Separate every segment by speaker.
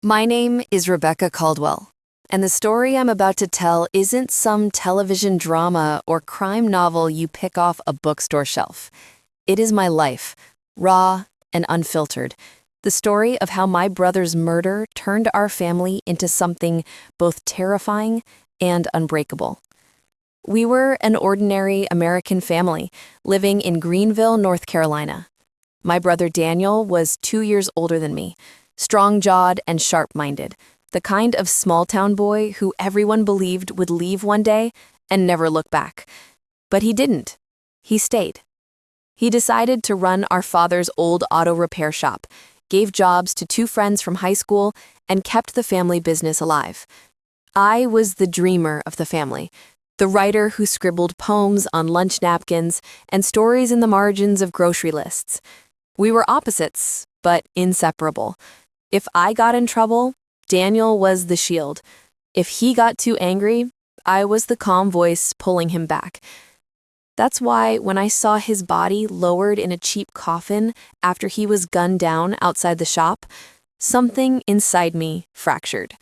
Speaker 1: My name is Rebecca Caldwell, and the story I'm about to tell isn't some television drama or crime novel you pick off a bookstore shelf. It is my life, raw and unfiltered. The story of how my brother's murder turned our family into something both terrifying and unbreakable. We were an ordinary American family living in Greenville, North Carolina. My brother Daniel was 2 years older than me, strong-jawed and sharp-minded, the kind of small-town boy who everyone believed would leave one day and never look back. But he didn't. He stayed. He decided to run our father's old auto repair shop, gave jobs to 2 friends from high school, and kept the family business alive. I was the dreamer of the family, the writer who scribbled poems on lunch napkins and stories in the margins of grocery lists. We were opposites, but inseparable. If I got in trouble, Daniel was the shield. If he got too angry, I was the calm voice pulling him back. That's why when I saw his body lowered in a cheap coffin after he was gunned down outside the shop, something inside me fractured.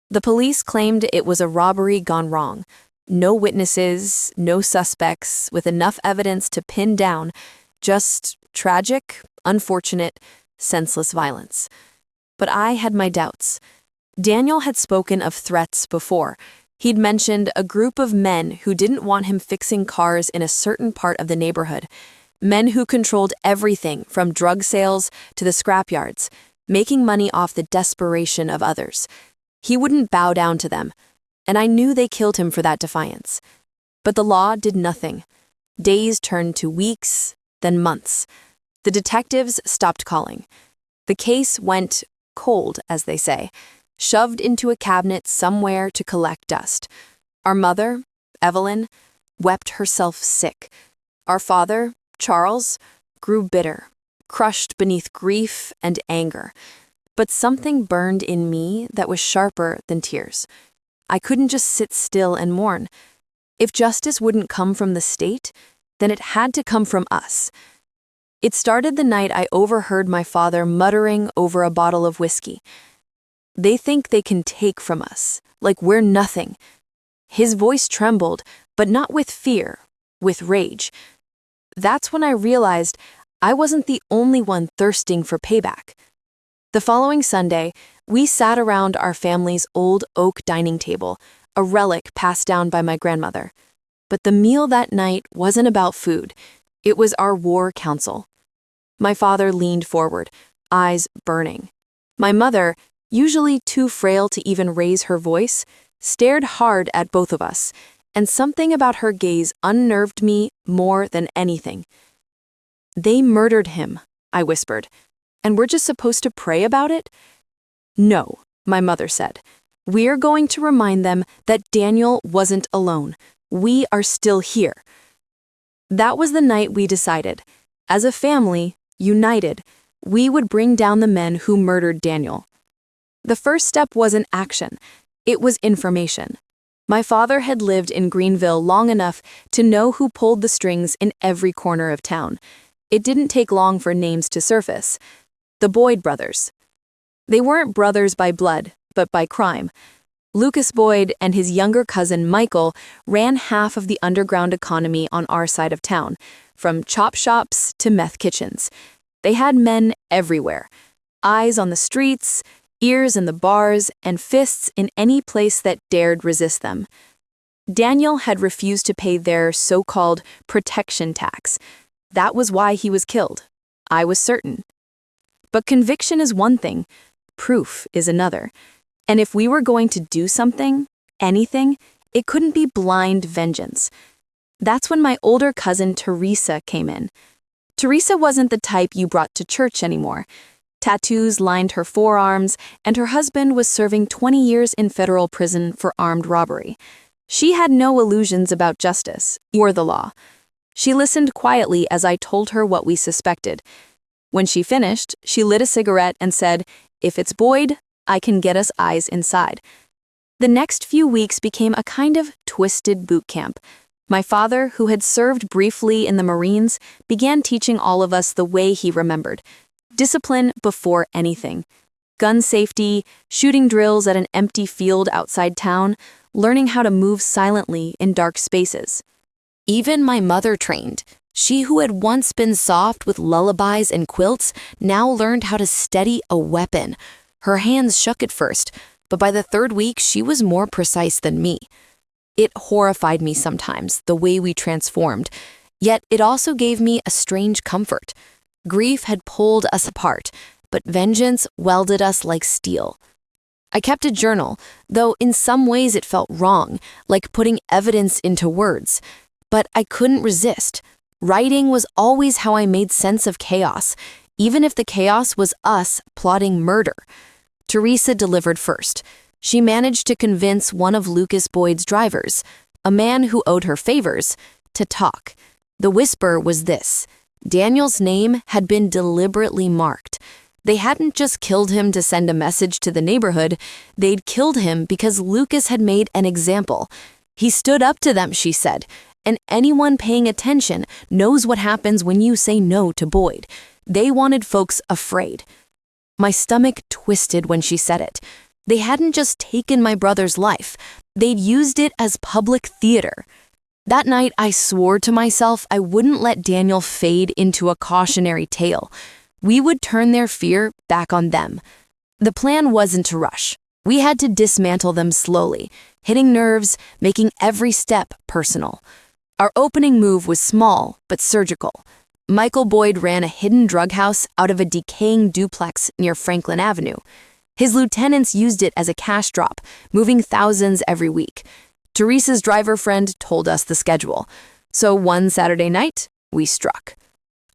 Speaker 1: The police claimed it was a robbery gone wrong. No witnesses, no suspects, with enough evidence to pin down, just tragic, unfortunate, senseless violence. But I had my doubts. Daniel had spoken of threats before. He'd mentioned a group of men who didn't want him fixing cars in a certain part of the neighborhood. Men who controlled everything from drug sales to the scrapyards, making money off the desperation of others. He wouldn't bow down to them, and I knew they killed him for that defiance. But the law did nothing. Days turned to weeks, then months. The detectives stopped calling. The case went cold, as they say, shoved into a cabinet somewhere to collect dust. Our mother, Evelyn, wept herself sick. Our father, Charles, grew bitter, crushed beneath grief and anger. But something burned in me that was sharper than tears. I couldn't just sit still and mourn. If justice wouldn't come from the state, then it had to come from us. It started the night I overheard my father muttering over a bottle of whiskey. They think they can take from us, like we're nothing. His voice trembled, but not with fear, with rage. That's when I realized I wasn't the only one thirsting for payback. The following Sunday, we sat around our family's old oak dining table, a relic passed down by my grandmother. But the meal that night wasn't about food. It was our war council. My father leaned forward, eyes burning. My mother, usually too frail to even raise her voice, stared hard at both of us, and something about her gaze unnerved me more than anything. "They murdered him," I whispered, "and we're just supposed to pray about it?" "No," my mother said. "We're going to remind them that Daniel wasn't alone. We are still here." That was the night we decided, as a family, united, we would bring down the men who murdered Daniel. The first step wasn't action, it was information. My father had lived in Greenville long enough to know who pulled the strings in every corner of town. It didn't take long for names to surface. The Boyd brothers. They weren't brothers by blood, but by crime. Lucas Boyd and his younger cousin Michael ran half of the underground economy on our side of town, from chop shops to meth kitchens. They had men everywhere, eyes on the streets, ears in the bars, and fists in any place that dared resist them. Daniel had refused to pay their so-called protection tax. That was why he was killed. I was certain. But conviction is one thing, proof is another. And if we were going to do something, anything, it couldn't be blind vengeance. That's when my older cousin Teresa came in. Teresa wasn't the type you brought to church anymore. Tattoos lined her forearms, and her husband was serving 20 years in federal prison for armed robbery. She had no illusions about justice or the law. She listened quietly as I told her what we suspected. When she finished, she lit a cigarette and said, "If it's Boyd, I can get us eyes inside." The next few weeks became a kind of twisted boot camp. My father, who had served briefly in the Marines, began teaching all of us the way he remembered. Discipline before anything. gun safety, shooting drills at an empty field outside town, learning how to move silently in dark spaces. Even my mother trained. She who had once been soft with lullabies and quilts now learned how to steady a weapon. Her hands shook at first, but by the third week she was more precise than me. It horrified me sometimes, the way we transformed, yet it also gave me a strange comfort. Grief had pulled us apart, but vengeance welded us like steel. I kept a journal, though in some ways it felt wrong, like putting evidence into words. But I couldn't resist. Writing was always how I made sense of chaos, even if the chaos was us plotting murder. Teresa delivered first. She managed to convince one of Lucas Boyd's drivers, a man who owed her favors, to talk. The whisper was this: Daniel's name had been deliberately marked. They hadn't just killed him to send a message to the neighborhood, they'd killed him because Lucas had made an example. He stood up to them, she said, and anyone paying attention knows what happens when you say no to Boyd. They wanted folks afraid. My stomach twisted when she said it. They hadn't just taken my brother's life, they'd used it as public theater. That night, I swore to myself I wouldn't let Daniel fade into a cautionary tale. We would turn their fear back on them. The plan wasn't to rush. We had to dismantle them slowly, hitting nerves, making every step personal. Our opening move was small but surgical. Michael Boyd ran a hidden drug house out of a decaying duplex near Franklin Avenue. His lieutenants used it as a cash drop, moving thousands every week. Teresa's driver friend told us the schedule. So one Saturday night, we struck.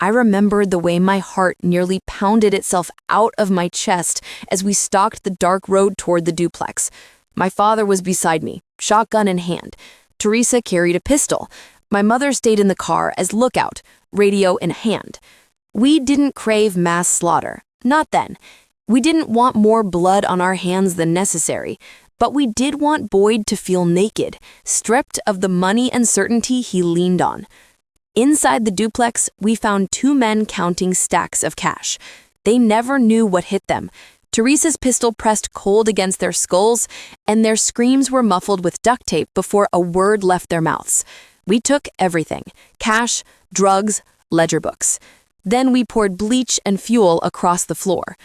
Speaker 1: I remembered the way my heart nearly pounded itself out of my chest as we stalked the dark road toward the duplex. My father was beside me, shotgun in hand. Teresa carried a pistol. My mother stayed in the car as lookout, radio in hand. We didn't crave mass slaughter, not then. We didn't want more blood on our hands than necessary, but we did want Boyd to feel naked, stripped of the money and certainty he leaned on. Inside the duplex, we found two men counting stacks of cash. They never knew what hit them. Teresa's pistol pressed cold against their skulls, and their screams were muffled with duct tape before a word left their mouths. We took everything: cash, drugs, ledger books. Then we poured bleach and fuel across the floor.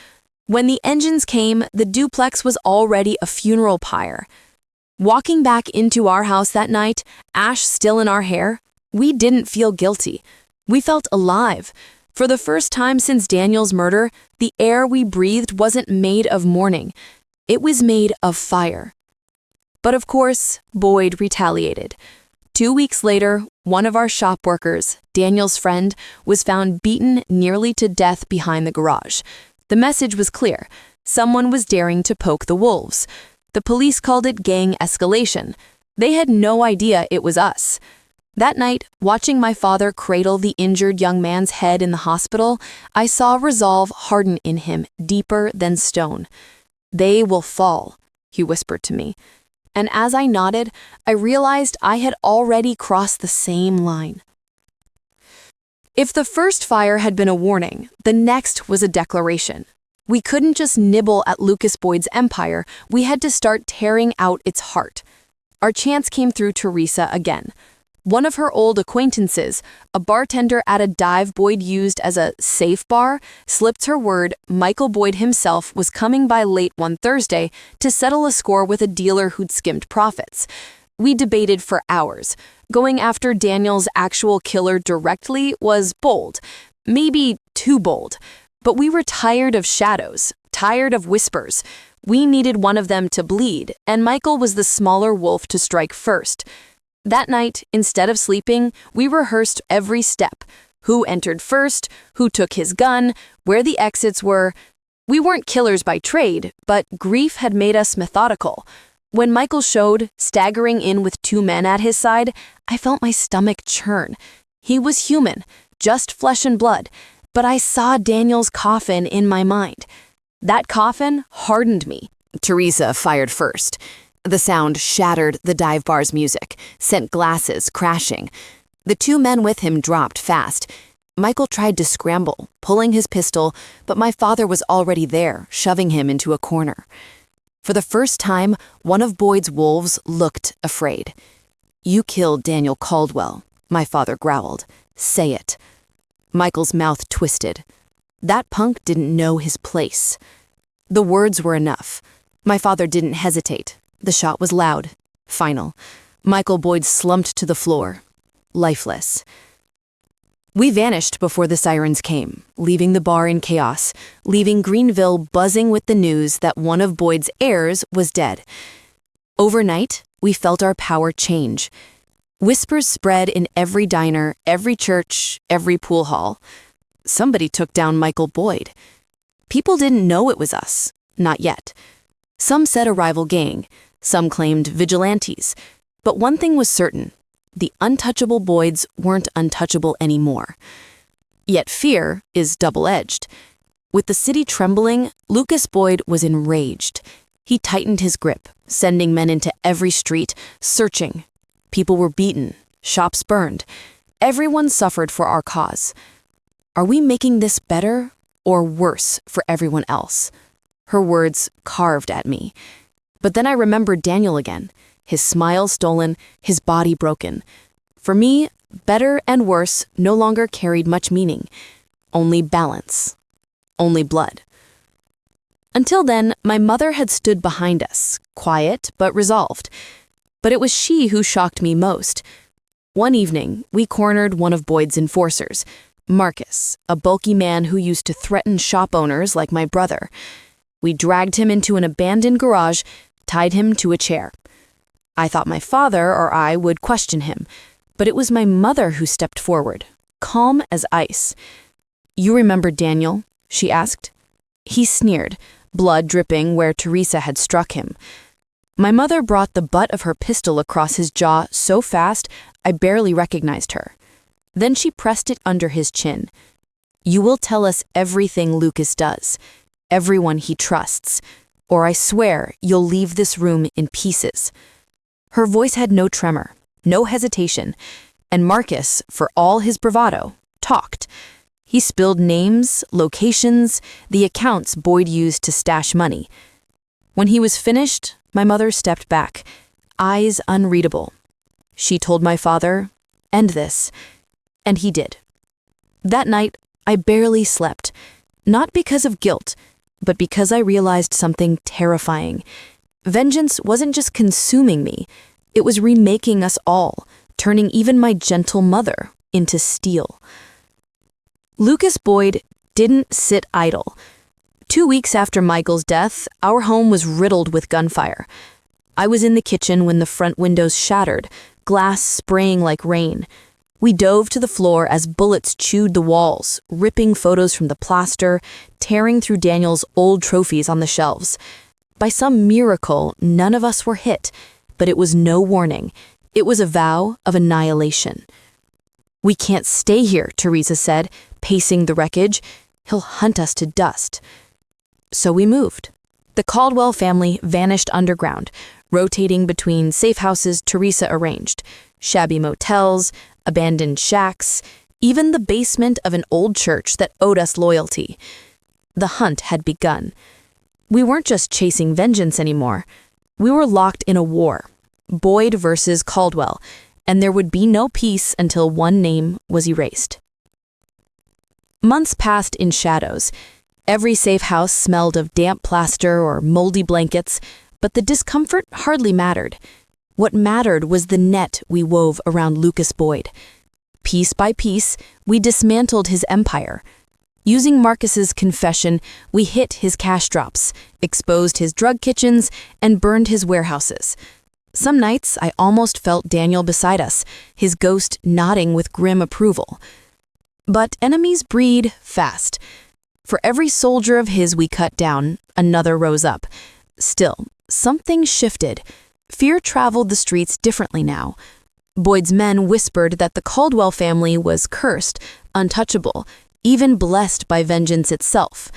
Speaker 1: When the engines came, the duplex was already a funeral pyre. Walking back into our house that night, ash still in our hair, we didn't feel guilty. We felt alive. For the first time since Daniel's murder, the air we breathed wasn't made of mourning. It was made of fire. But of course, Boyd retaliated. 2 weeks later, one of our shop workers, Daniel's friend, was found beaten nearly to death behind the garage. The message was clear. Someone was daring to poke the wolves. The police called it gang escalation. They had no idea it was us. That night, watching my father cradle the injured young man's head in the hospital, I saw resolve harden in him deeper than stone. "They will fall," he whispered to me. And as I nodded, I realized I had already crossed the same line. If the first fire had been a warning, the next was a declaration. We couldn't just nibble at Lucas Boyd's empire, we had to start tearing out its heart. Our chance came through Teresa again. One of her old acquaintances, a bartender at a dive Boyd used as a safe bar, slipped her word Michael Boyd himself was coming by late one Thursday to settle a score with a dealer who'd skimmed profits. We debated for hours. Going after Daniel's actual killer directly was bold, maybe too bold. But we were tired of shadows, tired of whispers. We needed one of them to bleed, and Michael was the smaller wolf to strike first. That night, instead of sleeping, we rehearsed every step. Who entered first, who took his gun, where the exits were. We weren't killers by trade, but grief had made us methodical. When Michael showed, staggering in with two men at his side, I felt my stomach churn. He was human, just flesh and blood, but I saw Daniel's coffin in my mind. That coffin hardened me. Teresa fired first. The sound shattered the dive bar's music, sent glasses crashing. The two men with him dropped fast. Michael tried to scramble, pulling his pistol, but my father was already there, shoving him into a corner. For the first time, one of Boyd's wolves looked afraid. "You killed Daniel Caldwell," my father growled. "Say it." Michael's mouth twisted. That punk didn't know his place. The words were enough. My father didn't hesitate. The shot was loud, final. Michael Boyd slumped to the floor, lifeless. We vanished before the sirens came, leaving the bar in chaos, leaving Greenville buzzing with the news that one of Boyd's heirs was dead. Overnight, we felt our power change. Whispers spread in every diner, every church, every pool hall. Somebody took down Michael Boyd. People didn't know it was us, not yet. Some said a rival gang, some claimed vigilantes, but one thing was certain. The untouchable Boyds weren't untouchable anymore. Yet fear is double-edged. With the city trembling, Lucas Boyd was enraged. He tightened his grip, sending men into every street, searching. People were beaten, shops burned. Everyone suffered for our cause. Are we making this better or worse for everyone else? Her words carved at me. But then I remembered Daniel again. His smile stolen, his body broken. For me, better and worse no longer carried much meaning. Only balance. Only blood. Until then, my mother had stood behind us, quiet but resolved. But it was she who shocked me most. One evening, we cornered one of Boyd's enforcers, Marcus, a bulky man who used to threaten shop owners like my brother. We dragged him into an abandoned garage, tied him to a chair. I thought my father or I would question him, but it was my mother who stepped forward, calm as ice. "You remember Daniel?" she asked. He sneered, blood dripping where Teresa had struck him. My mother brought the butt of her pistol across his jaw so fast I barely recognized her. Then she pressed it under his chin. "You will tell us everything Lucas does, everyone he trusts, or I swear you'll leave this room in pieces." Her voice had no tremor, no hesitation, and Marcus, for all his bravado, talked. He spilled names, locations, the accounts Boyd used to stash money. When he was finished, my mother stepped back, eyes unreadable. She told my father, "End this," and he did. That night, I barely slept, not because of guilt, but because I realized something terrifying. Vengeance wasn't just consuming me, it was remaking us all, turning even my gentle mother into steel. Lucas Boyd didn't sit idle. 2 weeks after Michael's death, our home was riddled with gunfire. I was in the kitchen when the front windows shattered, glass spraying like rain. We dove to the floor as bullets chewed the walls, ripping photos from the plaster, tearing through Daniel's old trophies on the shelves. By some miracle, none of us were hit, but it was no warning. It was a vow of annihilation. "We can't stay here," Teresa said, pacing the wreckage. "He'll hunt us to dust." So we moved. The Caldwell family vanished underground, rotating between safe houses Teresa arranged, shabby motels, abandoned shacks, even the basement of an old church that owed us loyalty. The hunt had begun. We weren't just chasing vengeance anymore. We were locked in a war, Boyd versus Caldwell, and there would be no peace until one name was erased. Months passed in shadows. Every safe house smelled of damp plaster or moldy blankets, but the discomfort hardly mattered. What mattered was the net we wove around Lucas Boyd. Piece by piece, we dismantled his empire. Using Marcus's confession, we hit his cash drops, exposed his drug kitchens, and burned his warehouses. Some nights, I almost felt Daniel beside us, his ghost nodding with grim approval. But enemies breed fast. For every soldier of his we cut down, another rose up. Still, something shifted. Fear traveled the streets differently now. Boyd's men whispered that the Caldwell family was cursed, untouchable, even blessed by vengeance itself.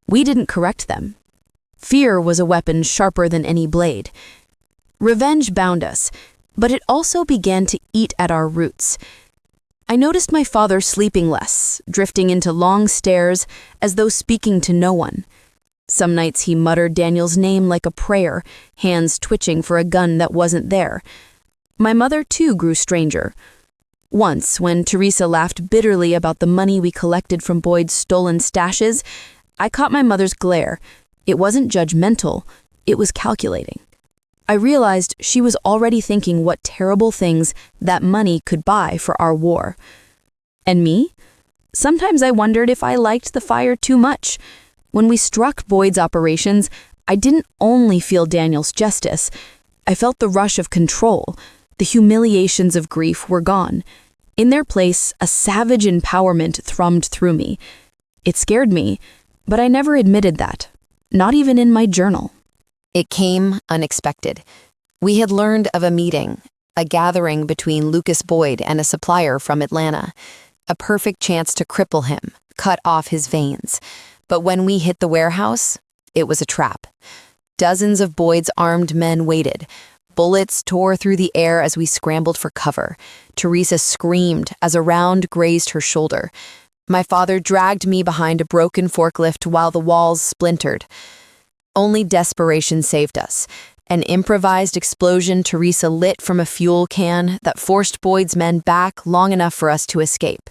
Speaker 1: We didn't correct them. Fear was a weapon sharper than any blade. Revenge bound us, but it also began to eat at our roots. I noticed my father sleeping less, drifting into long stares as though speaking to no one. Some nights he muttered Daniel's name like a prayer, hands twitching for a gun that wasn't there. My mother, too, grew stranger. Once, when Teresa laughed bitterly about the money we collected from Boyd's stolen stashes, I caught my mother's glare. It wasn't judgmental, it was calculating. I realized she was already thinking what terrible things that money could buy for our war. And me? Sometimes I wondered if I liked the fire too much. When we struck Boyd's operations, I didn't only feel Daniel's justice. I felt the rush of control. The humiliations of grief were gone. In their place, a savage empowerment thrummed through me. It scared me, but I never admitted that, not even in my journal. It came unexpected. We had learned of a meeting, a gathering between Lucas Boyd and a supplier from Atlanta, a perfect chance to cripple him, cut off his veins. But when we hit the warehouse, it was a trap. Dozens of Boyd's armed men waited. Bullets tore through the air as we scrambled for cover. Teresa screamed as a round grazed her shoulder. My father dragged me behind a broken forklift while the walls splintered. Only desperation saved us. An improvised explosion Teresa lit from a fuel can that forced Boyd's men back long enough for us to escape.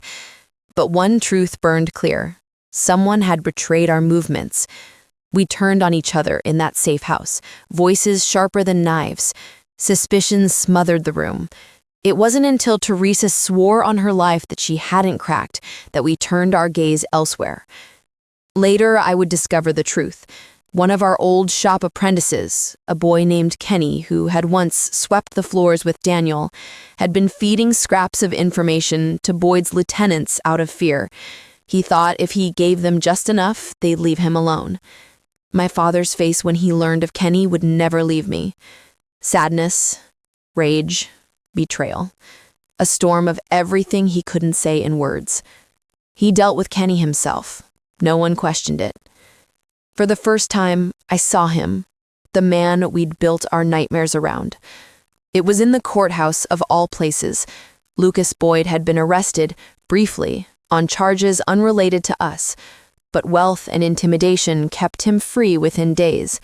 Speaker 1: But one truth burned clear. Someone had betrayed our movements. We turned on each other in that safe house, voices sharper than knives. Suspicion smothered the room. It wasn't until Teresa swore on her life that she hadn't cracked that we turned our gaze elsewhere. Later, I would discover the truth. One of our old shop apprentices, a boy named Kenny who had once swept the floors with Daniel, had been feeding scraps of information to Boyd's lieutenants out of fear. He thought if he gave them just enough, they'd leave him alone. My father's face when he learned of Kenny would never leave me. Sadness, rage, betrayal. A storm of everything he couldn't say in words. He dealt with Kenny himself. No one questioned it. For the first time, I saw him, the man we'd built our nightmares around. It was in the courthouse of all places. Lucas Boyd had been arrested, briefly, on charges unrelated to us, but wealth and intimidation kept him free within days.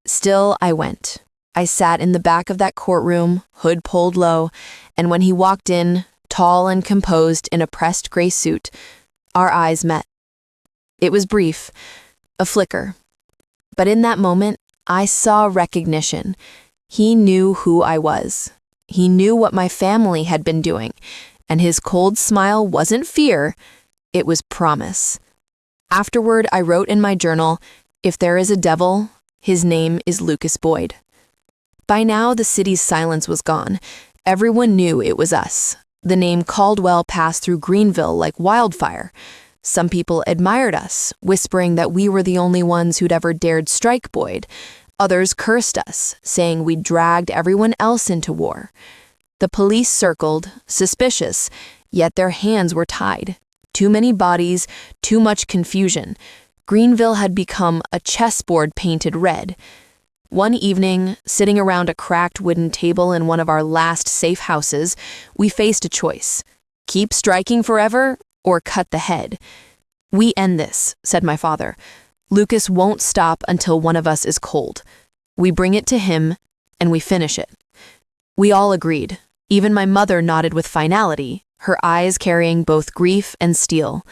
Speaker 1: Still, I went. I sat in the back of that courtroom, hood pulled low, and when he walked in, tall and composed in a pressed gray suit, our eyes met. It was brief, a flicker. But in that moment, I saw recognition. He knew who I was. He knew what my family had been doing, and his cold smile wasn't fear, it was promise. Afterward, I wrote in my journal, "If there is a devil, his name is Lucas Boyd." By now, the city's silence was gone. Everyone knew it was us. The name Caldwell passed through Greenville like wildfire. Some people admired us, whispering that we were the only ones who'd ever dared strike Boyd. Others cursed us, saying we'd dragged everyone else into war. The police circled, suspicious, yet their hands were tied. Too many bodies, too much confusion. Greenville had become a chessboard painted red. One evening, sitting around a cracked wooden table in one of our last safe houses, we faced a choice. Keep striking forever, or cut the head. "We end this," said my father. "Lucas won't stop until one of us is cold. We bring it to him, and we finish it." We all agreed. Even my mother nodded with finality, her eyes carrying both grief and steel.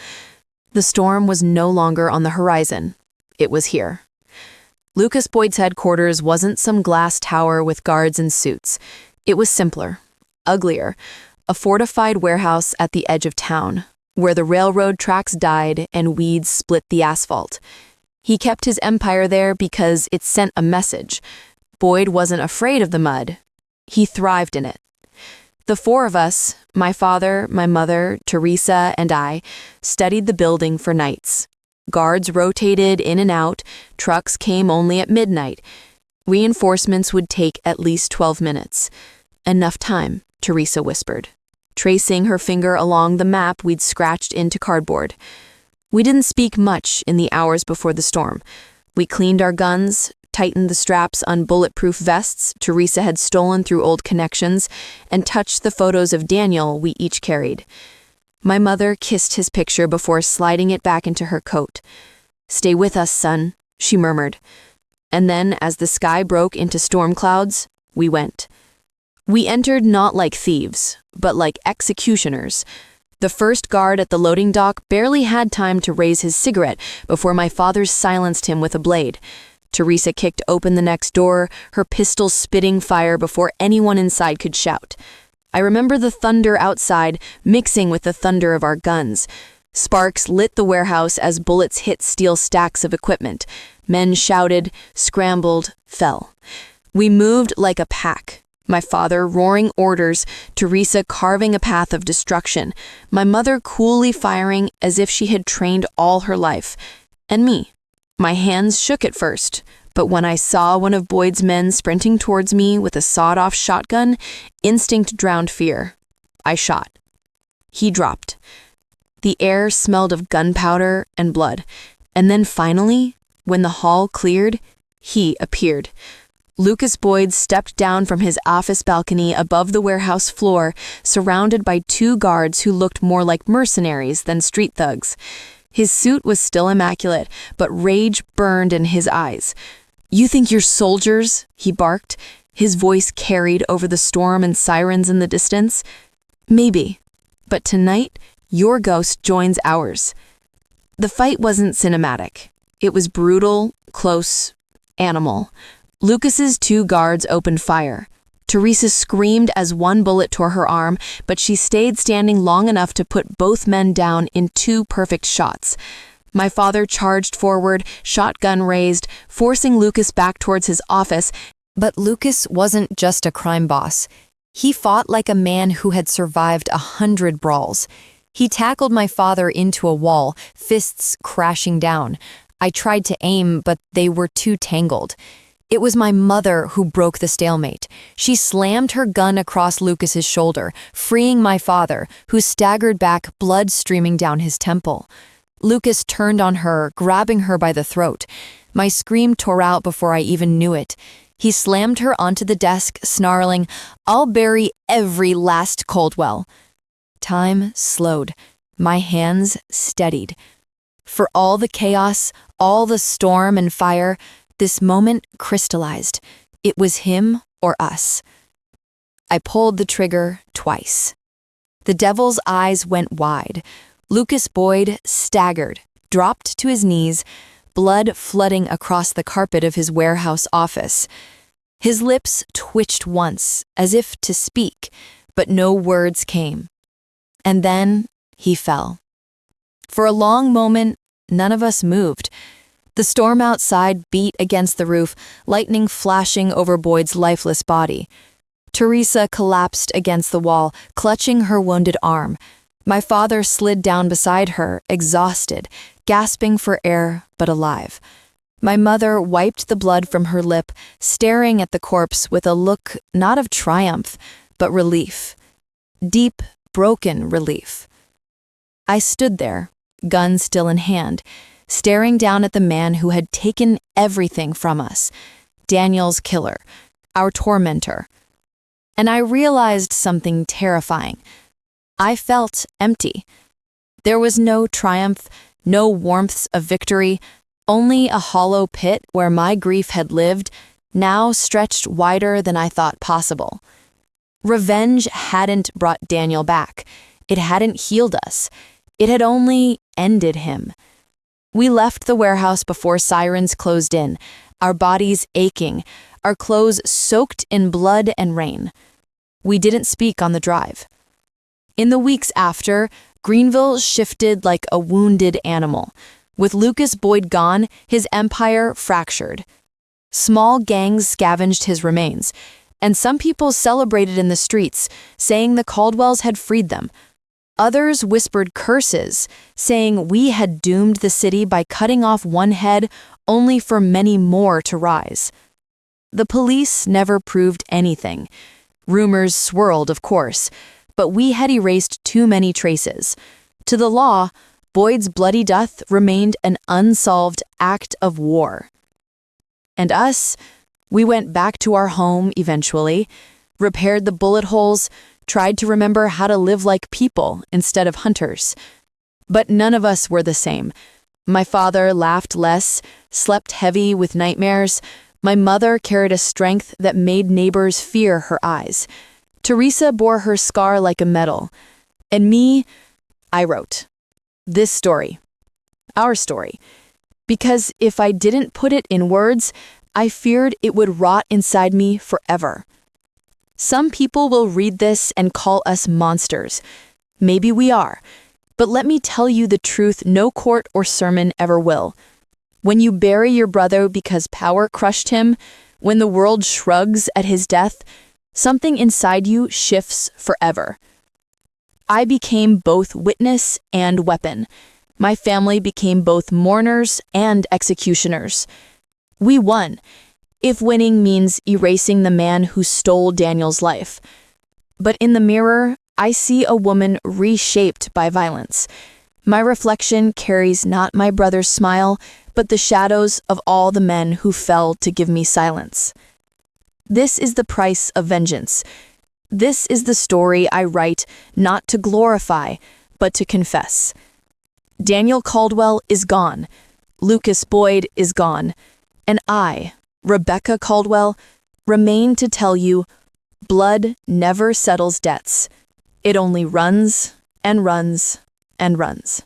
Speaker 1: The storm was no longer on the horizon. It was here. Lucas Boyd's headquarters wasn't some glass tower with guards in suits. It was simpler, uglier, a fortified warehouse at the edge of town, where the railroad tracks died and weeds split the asphalt. He kept his empire there because it sent a message. Boyd wasn't afraid of the mud. He thrived in it. The four of us, my father, my mother, Teresa, and I, studied the building for nights. Guards rotated in and out, trucks came only at midnight. Reinforcements would take at least 12 minutes. "Enough time," Teresa whispered, tracing her finger along the map we'd scratched into cardboard. We didn't speak much in the hours before the storm. We cleaned our guns, tightened the straps on bulletproof vests Teresa had stolen through old connections, and touched the photos of Daniel we each carried. My mother kissed his picture before sliding it back into her coat. "Stay with us, son," she murmured. And then, as the sky broke into storm clouds, we went. We entered not like thieves, but like executioners. The first guard at the loading dock barely had time to raise his cigarette before my father silenced him with a blade. Teresa kicked open the next door, her pistol spitting fire before anyone inside could shout. I remember the thunder outside mixing with the thunder of our guns. Sparks lit the warehouse as bullets hit steel stacks of equipment. Men shouted, scrambled, fell. We moved like a pack. My father roaring orders, Teresa carving a path of destruction, my mother coolly firing as if she had trained all her life, and me. My hands shook at first, but when I saw one of Boyd's men sprinting towards me with a sawed-off shotgun, instinct drowned fear. I shot. He dropped. The air smelled of gunpowder and blood, and then finally, when the hall cleared, he appeared. Lucas Boyd stepped down from his office balcony above the warehouse floor, surrounded by two guards who looked more like mercenaries than street thugs. His suit was still immaculate, but rage burned in his eyes. "You think you're soldiers?" he barked, his voice carried over the storm and sirens in the distance. "Maybe, but tonight, your ghost joins ours." The fight wasn't cinematic. It was brutal, close, animal. Lucas's two guards opened fire. Teresa screamed as one bullet tore her arm, but she stayed standing long enough to put both men down in two perfect shots. My father charged forward, shotgun raised, forcing Lucas back towards his office. But Lucas wasn't just a crime boss. He fought like a man who had survived 100 brawls. He tackled my father into a wall, fists crashing down. I tried to aim, but they were too tangled. It was my mother who broke the stalemate. She slammed her gun across Lucas's shoulder, freeing my father, who staggered back, blood streaming down his temple. Lucas turned on her, grabbing her by the throat. My scream tore out before I even knew it. He slammed her onto the desk, snarling, "I'll bury every last Caldwell." Time slowed. My hands steadied. For all the chaos, all the storm and fire, this moment crystallized. It was him or us. I pulled the trigger twice. The devil's eyes went wide. Lucas Boyd staggered, dropped to his knees, blood flooding across the carpet of his warehouse office. His lips twitched once, as if to speak, but no words came. And then he fell. For a long moment, none of us moved. The storm outside beat against the roof, lightning flashing over Boyd's lifeless body. Teresa collapsed against the wall, clutching her wounded arm. My father slid down beside her, exhausted, gasping for air, but alive. My mother wiped the blood from her lip, staring at the corpse with a look not of triumph, but relief. Deep, broken relief. I stood there, gun still in hand, staring down at the man who had taken everything from us, Daniel's killer, our tormentor. And I realized something terrifying. I felt empty. There was no triumph, no warmth of victory, only a hollow pit where my grief had lived, now stretched wider than I thought possible. Revenge hadn't brought Daniel back. It hadn't healed us. It had only ended him. We left the warehouse before sirens closed in, our bodies aching, our clothes soaked in blood and rain. We didn't speak on the drive. In the weeks after, Greenville shifted like a wounded animal. With Lucas Boyd gone, his empire fractured. Small gangs scavenged his remains, and some people celebrated in the streets, saying the Caldwells had freed them. Others whispered curses, saying we had doomed the city by cutting off one head only for many more to rise. The police never proved anything. Rumors swirled, of course, but we had erased too many traces. To the law, Boyd's bloody death remained an unsolved act of war. And us, we went back to our home eventually, repaired the bullet holes, tried to remember how to live like people instead of hunters. But none of us were the same. My father laughed less, slept heavy with nightmares. My mother carried a strength that made neighbors fear her eyes. Teresa bore her scar like a medal. And me, I wrote this story, our story. Because if I didn't put it in words, I feared it would rot inside me forever. Some people will read this and call us monsters. Maybe we are. But let me tell you the truth no court or sermon ever will. When you bury your brother because power crushed him, when the world shrugs at his death, something inside you shifts forever. I became both witness and weapon. My family became both mourners and executioners. We won, if winning means erasing the man who stole Daniel's life. But in the mirror, I see a woman reshaped by violence. My reflection carries not my brother's smile, but the shadows of all the men who fell to give me silence. This is the price of vengeance. This is the story I write not to glorify, but to confess. Daniel Caldwell is gone. Lucas Boyd is gone. And I, Rebecca Caldwell, remain to tell you, blood never settles debts. It only runs and runs and runs.